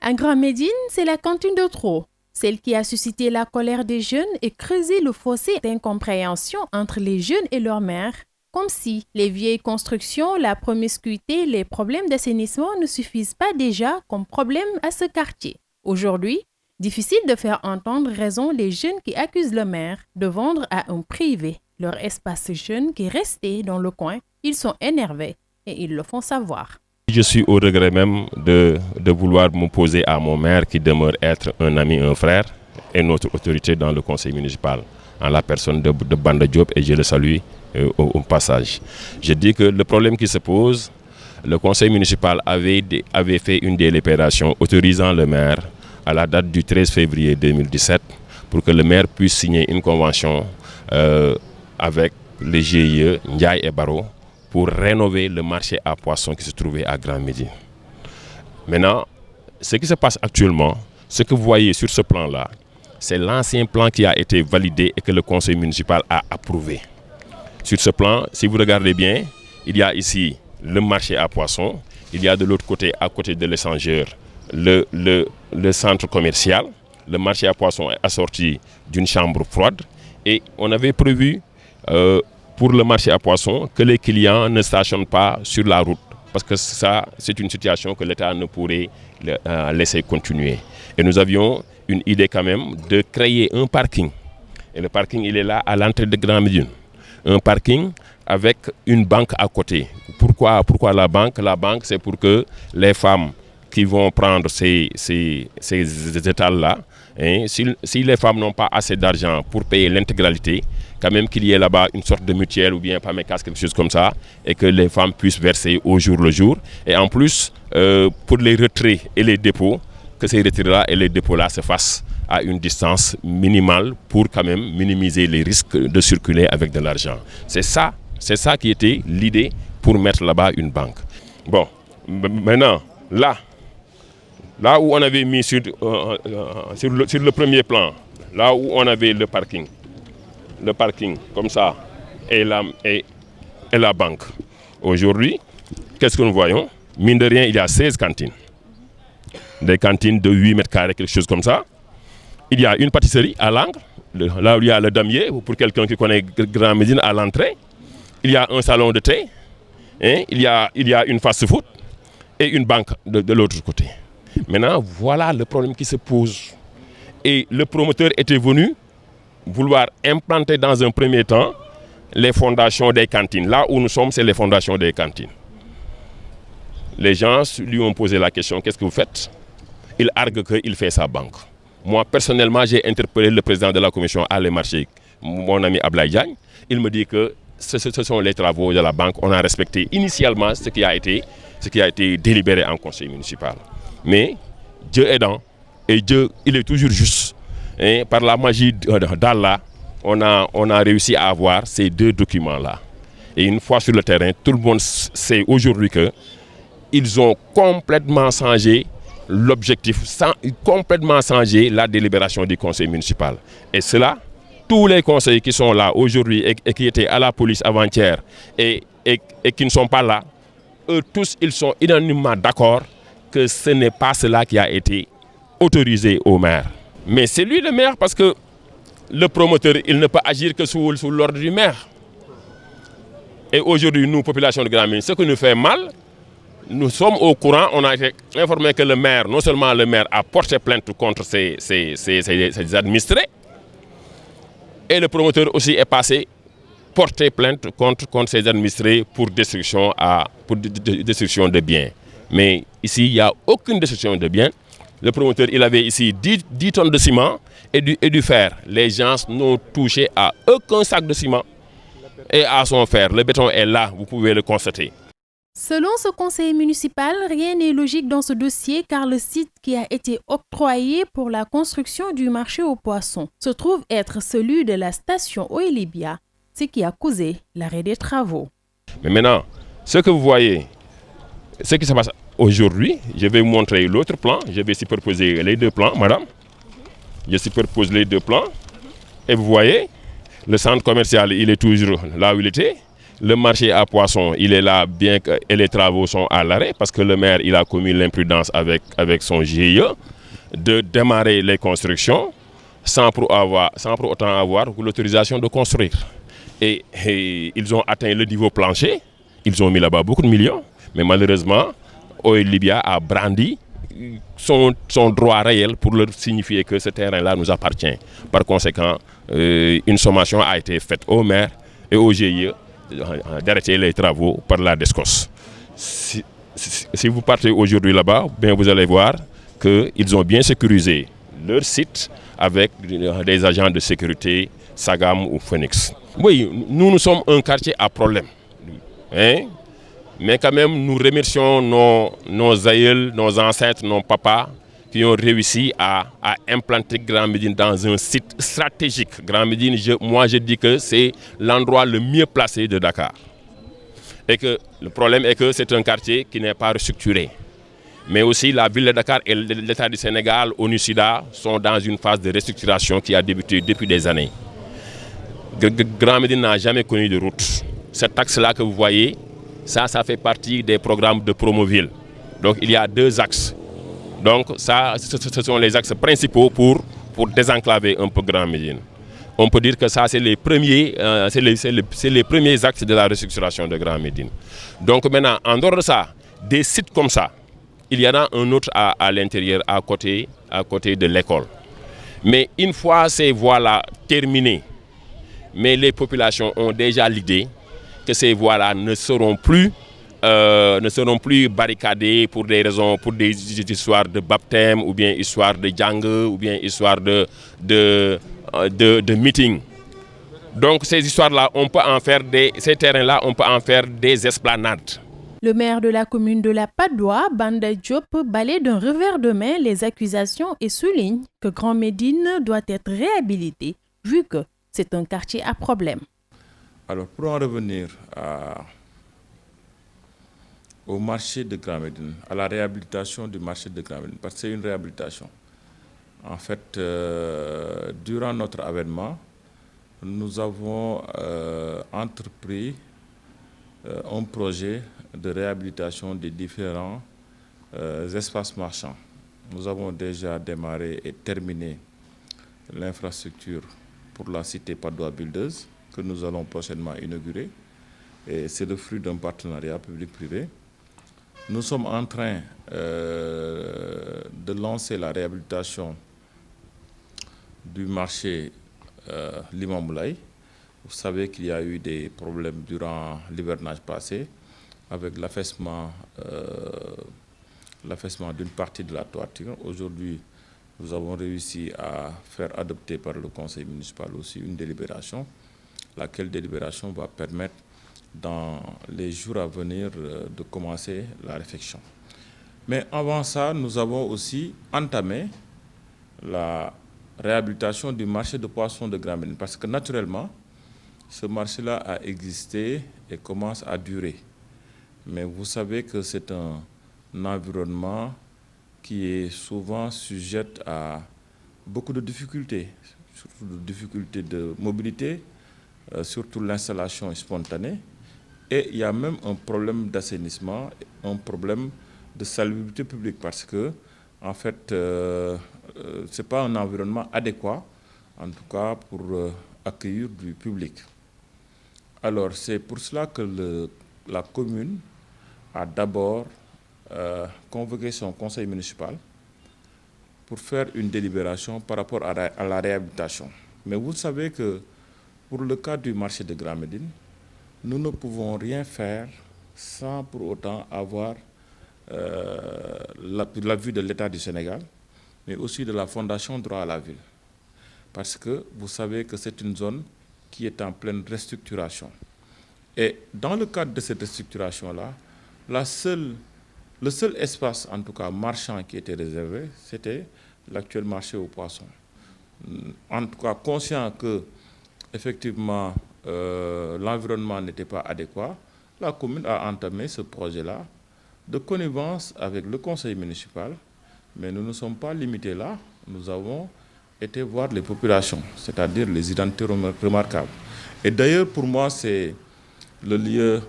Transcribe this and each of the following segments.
À Grand Médine, c'est la cantine de trop. Celle qui a suscité la colère des jeunes et creusé le fossé d'incompréhension entre les jeunes et leurs mères. Comme si les vieilles constructions, la promiscuité, les problèmes d'assainissement ne suffisent pas déjà comme problème à ce quartier. Aujourd'hui, difficile de faire entendre raison les jeunes qui accusent le maire de vendre à un privé leur espace jeune qui restait dans le coin. Ils sont énervés et ils le font savoir. Je suis au regret même de vouloir m'opposer à mon maire qui demeure être un ami, un frère et notre autorité dans le conseil municipal, en la personne de Banda Diop, et je le salue au passage. Je dis que le problème qui se pose, le conseil municipal avait fait une délibération autorisant le maire à la date du 13 février 2017 pour que le maire puisse signer une convention avec les GIE, Ndiaye et Baro, pour rénover le marché à poissons qui se trouvait à Grand Médine. Maintenant, ce qui se passe actuellement, ce que vous voyez sur ce plan-là, c'est l'ancien plan qui a été validé et que le conseil municipal a approuvé. Sur ce plan, si vous regardez bien, il y a ici le marché à poissons, il y a de l'autre côté, à côté de l'échangeur, le centre commercial. Le marché à poissons est assorti d'une chambre froide et on avait prévu pour le marché à poissons que les clients ne stationnent pas sur la route parce que ça, c'est une situation que l'État ne pourrait laisser continuer. Et nous avions une idée quand même de créer un parking. Et le parking, il est là à l'entrée de Grand Médine. Un parking avec une banque à côté. Pourquoi la banque? La banque, c'est pour que les femmes qui vont prendre ces étals-là, hein, si les femmes n'ont pas assez d'argent pour payer l'intégralité, quand même qu'il y ait là-bas une sorte de mutuelle ou bien PAMECAS, quelque chose comme ça, et que les femmes puissent verser au jour le jour. Et en plus, pour les retraits et les dépôts, que ces retraits-là et les dépôts-là se fassent à une distance minimale pour quand même minimiser les risques de circuler avec de l'argent. C'est ça qui était l'idée pour mettre là-bas une banque. Bon, maintenant, là où on avait mis sur le premier plan, là où on avait le parking comme ça, et la banque. Aujourd'hui, qu'est-ce que nous voyons? Mine de rien, il y a 16 cantines. Des cantines de 8 mètres carrés, quelque chose comme ça. Il y a une pâtisserie à l'angle, là où il y a le damier, pour quelqu'un qui connaît Grand Médine, à l'entrée. Il y a un salon de thé, hein? Il y a une fast-food et une banque de l'autre côté. Maintenant, voilà le problème qui se pose. Et le promoteur était venu vouloir implanter dans un premier temps les fondations des cantines. Là où nous sommes, c'est les fondations des cantines. Les gens lui ont posé la question, qu'est-ce que vous faites? Il argue qu'il fait sa banque. Moi, personnellement, j'ai interpellé le président de la commission à les marchés, mon ami Ablaye Diagne. Il me dit que ce sont les travaux de la banque. On a respecté initialement ce qui a été délibéré en conseil municipal. Mais Dieu aidant, et Dieu, il est toujours juste. Et par la magie d'Allah, on a réussi à avoir ces deux documents-là. Et une fois sur le terrain, tout le monde sait aujourd'hui qu'ils ont complètement changé l'objectif, complètement changé la délibération du conseil municipal. Et cela, tous les conseils qui sont là aujourd'hui et qui étaient à la police avant-hier et qui ne sont pas là, eux tous, ils sont unanimement d'accord que ce n'est pas cela qui a été autorisé au maire. Mais c'est lui le maire parce que le promoteur, il ne peut agir que sous l'ordre du maire. Et aujourd'hui, nous, population de Grand Médine, ce qui nous fait mal, nous sommes au courant, on a été informé que le maire, non seulement le maire a porté plainte contre ses administrés, et le promoteur aussi est passé porter plainte contre ses administrés pour destruction de biens. Mais ici, il n'y a aucune destruction de biens. Le promoteur, il avait ici 10 tonnes de ciment et du fer. Les gens n'ont touché à aucun sac de ciment et à son fer. Le béton est là, vous pouvez le constater. Selon ce conseil municipal, rien n'est logique dans ce dossier car le site qui a été octroyé pour la construction du marché aux poissons se trouve être celui de la station Oilibia, ce qui a causé l'arrêt des travaux. Mais maintenant, ce que vous voyez, ce qui se passe aujourd'hui, je vais vous montrer l'autre plan. Je vais superposer les deux plans, madame. Je superpose les deux plans. Et vous voyez, le centre commercial, il est toujours là où il était. Le marché à poissons, il est là bien que et les travaux sont à l'arrêt parce que le maire il a commis l'imprudence avec son GIE de démarrer les constructions sans pour autant avoir l'autorisation de construire. Et ils ont atteint le niveau plancher, ils ont mis là-bas beaucoup de millions, mais malheureusement, Oil Libya a brandi son droit réel pour leur signifier que ce terrain-là nous appartient. Par conséquent, une sommation a été faite au maire et au GIE d'arrêter les travaux par la DESCOS. Si vous partez aujourd'hui là-bas, bien vous allez voir qu'ils ont bien sécurisé leur site avec des agents de sécurité Sagam ou Phoenix. Oui, nous sommes un quartier à problème. Hein? Mais quand même, nous remercions nos aïeuls, nos ancêtres, nos papas qui ont réussi à implanter Grand Médine dans un site stratégique. Grand Médine, moi je dis que c'est l'endroit le mieux placé de Dakar. Et que le problème est que c'est un quartier qui n'est pas restructuré. Mais aussi la ville de Dakar et l'État du Sénégal, ONU-SIDA, sont dans une phase de restructuration qui a débuté depuis des années. Grand Médine n'a jamais connu de route. Cet axe-là que vous voyez, ça fait partie des programmes de Promoville. Donc il y a 2 axes. Donc ça, ce sont les axes principaux pour désenclaver un peu Grand Médine. On peut dire que ça, c'est les premiers axes de la restructuration de Grand Médine. Donc maintenant, en dehors de ça, des sites comme ça, il y en a un autre à l'intérieur, à côté de l'école. Mais une fois ces voies-là terminées, mais les populations ont déjà l'idée que ces voies-là ne seront plus barricadées pour des raisons, pour des histoires de baptême, ou bien histoire de djang, ou bien histoire de meeting. Donc ces histoires-là, ces terrains-là, on peut en faire des esplanades. Le maire de la commune de la Padoue, Banda Diop, balaie d'un revers de main les accusations et souligne que Grand Médine doit être réhabilité, vu que c'est un quartier à problème. Alors, pour en revenir au marché de Grand Médine, à la réhabilitation du marché de Grand Médine, parce que c'est une réhabilitation. En fait, durant notre avènement, nous avons entrepris un projet de réhabilitation des différents espaces marchands. Nous avons déjà démarré et terminé l'infrastructure pour la cité Padoue Builders, que nous allons prochainement inaugurer. Et c'est le fruit d'un partenariat public-privé. Nous sommes en train de lancer la réhabilitation du marché Limamoulaye. Vous savez qu'il y a eu des problèmes durant l'hivernage passé avec l'affaissement d'une partie de la toiture. Aujourd'hui, nous avons réussi à faire adopter par le conseil municipal aussi une délibération, laquelle délibération va permettre dans les jours à venir de commencer la réfection. Mais avant ça, nous avons aussi entamé la réhabilitation du marché de poissons de Grand Médine, parce que naturellement, ce marché-là a existé et commence à durer. Mais vous savez que c'est un environnement qui est souvent sujet à beaucoup de difficultés, surtout de difficultés de mobilité, surtout l'installation spontanée. Et il y a même un problème d'assainissement, un problème de salubrité publique, parce que, en fait, ce n'est pas un environnement adéquat, en tout cas pour accueillir du public. Alors, c'est pour cela que la commune a d'abord convoqué son conseil municipal pour faire une délibération par rapport à la réhabilitation. Mais vous savez que pour le cas du marché de Grand Médine, nous ne pouvons rien faire sans pour autant avoir l'avis de l'État du Sénégal, mais aussi de la Fondation Droit à la Ville. Parce que vous savez que c'est une zone qui est en pleine restructuration. Et dans le cadre de cette restructuration-là, le seul espace, en tout cas marchand, qui était réservé, c'était l'actuel marché aux poissons. En tout cas, conscient que, effectivement, l'environnement n'était pas adéquat, la commune a entamé ce projet-là de connivence avec le conseil municipal, mais nous ne sommes pas limités là. Nous avons été voir les populations, c'est-à-dire les identités remarquables. Et d'ailleurs, pour moi, c'est le lieu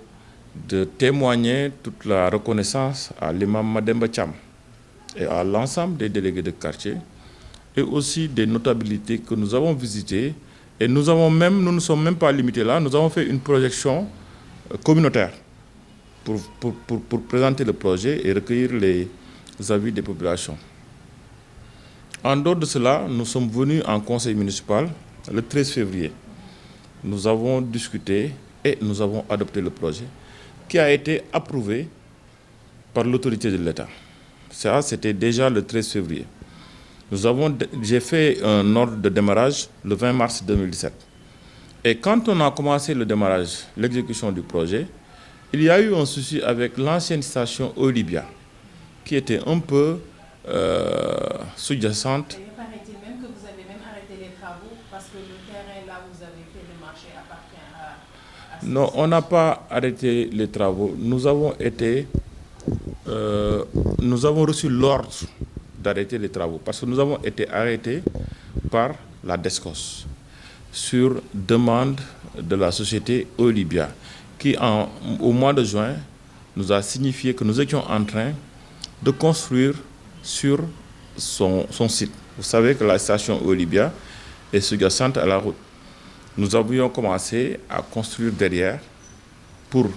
de témoigner toute la reconnaissance à l'imam Mademba Thiam et à l'ensemble des délégués de quartier et aussi des notabilités que nous avons visitées. Et nous ne sommes même pas limités là, nous avons fait une projection communautaire pour présenter le projet et recueillir les avis des populations. En dehors de cela, nous sommes venus en conseil municipal le 13 février. Nous avons discuté et nous avons adopté le projet qui a été approuvé par l'autorité de l'État. Ça, c'était déjà le 13 février. J'ai fait un ordre de démarrage le 20 mars 2017. Et quand on a commencé le démarrage, l'exécution du projet, il y a eu un souci avec l'ancienne station Olibia, qui était un peu sous-jacente. Et il paraît-il même que vous avez même arrêté les travaux parce que le terrain là où vous avez fait le marché appartient à Non, on n'a pas arrêté les travaux. Nous avons reçu l'ordre d'arrêter les travaux parce que nous avons été arrêtés par la DESCOS sur demande de la société Olibia qui, au mois de juin, nous a signifié que nous étions en train de construire sur son site. Vous savez que la station Olibia est sous-jacente à la route. Nous avions commencé à construire derrière pour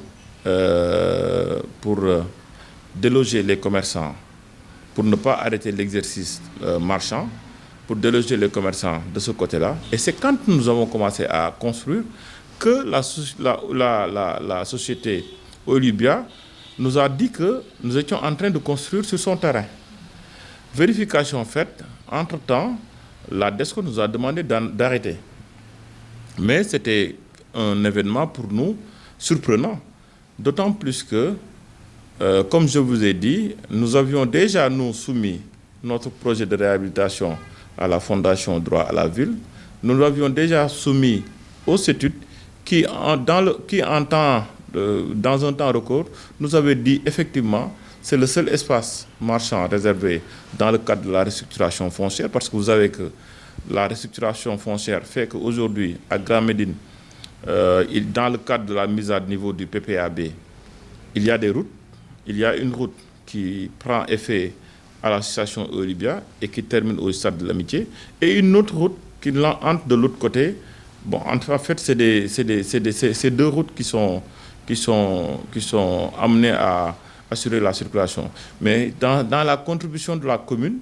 déloger les commerçants, pour ne pas arrêter l'exercice marchand, pour déloger les commerçants de ce côté-là. Et c'est quand nous avons commencé à construire que la société Olibia nous a dit que nous étions en train de construire sur son terrain. Vérification faite, entre-temps, la DESCO nous a demandé d'arrêter. Mais c'était un événement pour nous surprenant, d'autant plus que, comme je vous ai dit, nous avions déjà soumis notre projet de réhabilitation à la Fondation Droit à la Ville. Nous l'avions déjà soumis au CETUD qui, dans un temps record, nous avait dit effectivement c'est le seul espace marchand réservé dans le cadre de la restructuration foncière, parce que vous savez que la restructuration foncière fait qu'aujourd'hui, à Grand Médine, dans le cadre de la mise à niveau du PPAB, il y a des routes. Il y a une route qui prend effet à l'association Olibia et qui termine au stade de l'Amitié, et une autre route qui entre de l'autre côté. Bon, en fait, c'est deux routes qui sont amenées à assurer la circulation. Mais dans la contribution de la commune,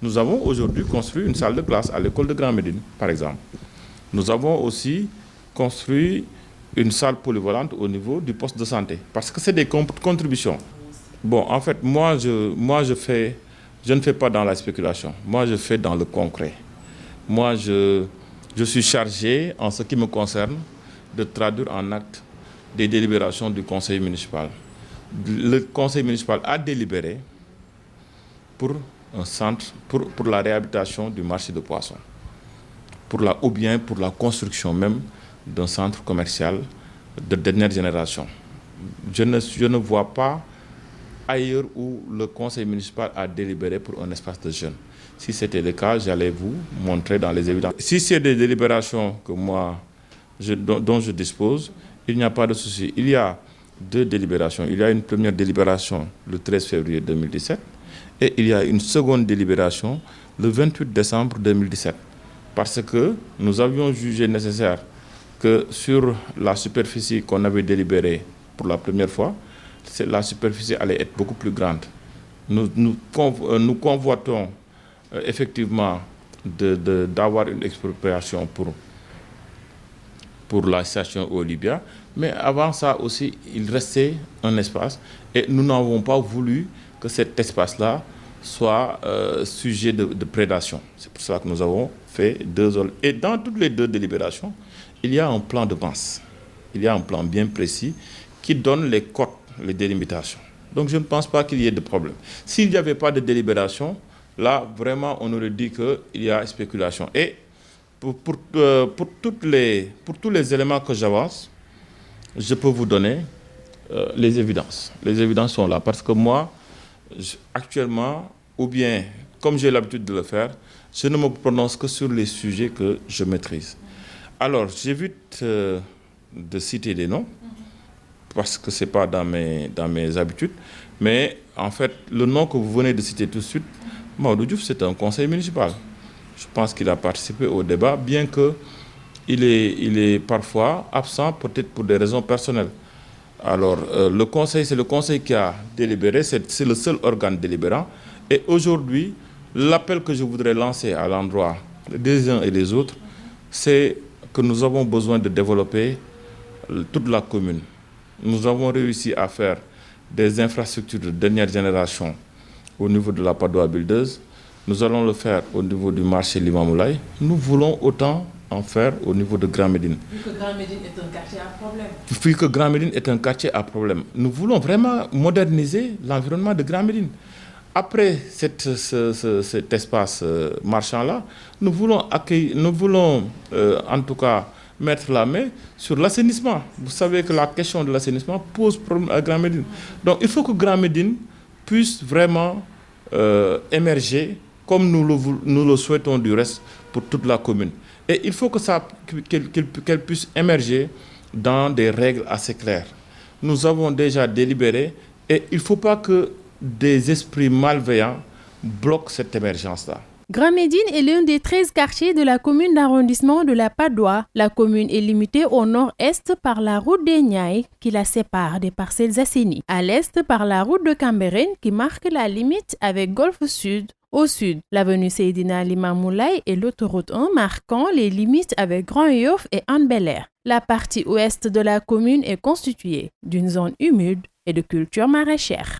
nous avons aujourd'hui construit une salle de classe à l'école de Grand Médine, par exemple. Nous avons aussi construit une salle polyvalente au niveau du poste de santé, parce que c'est des contributions. Bon, en fait, moi, je ne fais pas dans la spéculation. Moi, je fais dans le concret. Moi, je suis chargé, en ce qui me concerne, de traduire en acte des délibérations du conseil municipal. Le conseil municipal a délibéré pour un centre, pour la réhabilitation du marché de poissons, ou bien pour la construction même d'un centre commercial de dernière génération. Je ne vois pas ailleurs où le conseil municipal a délibéré pour un espace de jeunes. Si c'était le cas, j'allais vous montrer dans les évidences. Si c'est des délibérations que dont je dispose, il n'y a pas de souci. Il y a deux délibérations. Il y a une première délibération le 13 février 2017 et il y a une seconde délibération le 28 décembre 2017. Parce que nous avions jugé nécessaire que sur la superficie qu'on avait délibérée pour la première fois, la superficie allait être beaucoup plus grande. Nous convoitons effectivement d'avoir une expropriation pour la station Olibia, mais avant ça aussi, il restait un espace et nous n'avons pas voulu que cet espace-là soit sujet de prédation. C'est pour cela que nous avons fait deux zones. Et dans toutes les deux délibérations, il y a un plan de masse. Il y a un plan bien précis qui donne les codes, les délimitations. Donc je ne pense pas qu'il y ait de problème. S'il n'y avait pas de délibération, là, vraiment, on aurait dit qu'il y a spéculation. Et pour tous les éléments que j'avance, je peux vous donner les évidences. Les évidences sont là. Parce que moi, actuellement, ou bien, comme j'ai l'habitude de le faire, je ne me prononce que sur les sujets que je maîtrise. Alors, j'évite de citer des noms, parce que ce n'est pas dans mes habitudes. Mais en fait, le nom que vous venez de citer tout de suite, Maodo Diouf, c'est un conseil municipal. Je pense qu'il a participé au débat, bien qu'il est parfois absent, peut-être pour des raisons personnelles. Alors, le conseil, c'est le conseil qui a délibéré, c'est le seul organe délibérant. Et aujourd'hui, l'appel que je voudrais lancer à l'endroit des uns et des autres, c'est que nous avons besoin de développer toute la commune. Nous avons réussi à faire des infrastructures de dernière génération au niveau de la Padoa Builders. Nous allons le faire au niveau du marché Limamoulaye. Nous voulons autant en faire au niveau de Grand Médine. Vu que Grand Médine est un quartier à problème. Vu que Grand Médine est un quartier à problème. Nous voulons vraiment moderniser l'environnement de Grand Médine. Après cet espace marchand-là, nous voulons en tout cas mettre la main sur l'assainissement. Vous savez que la question de l'assainissement pose problème à Grand Médine. Donc il faut que Grand Médine puisse vraiment émerger comme nous le souhaitons du reste pour toute la commune. Et il faut qu'elle puisse émerger dans des règles assez claires. Nous avons déjà délibéré et il ne faut pas que des esprits malveillants bloquent cette émergence-là. Grand Médine est l'un des 13 quartiers de la commune d'arrondissement de la Padoa. La commune est limitée au nord-est par la route des Niayes qui la sépare des Parcelles Assainies. À l'est par la route de Cambérène qui marque la limite avec Golfe Sud. Au sud, l'avenue Seydina Limamoulaye et l'autoroute 1 marquant les limites avec Grand Yoff et Hann Bel-Air. La partie ouest de la commune est constituée d'une zone humide et de culture maraîchère.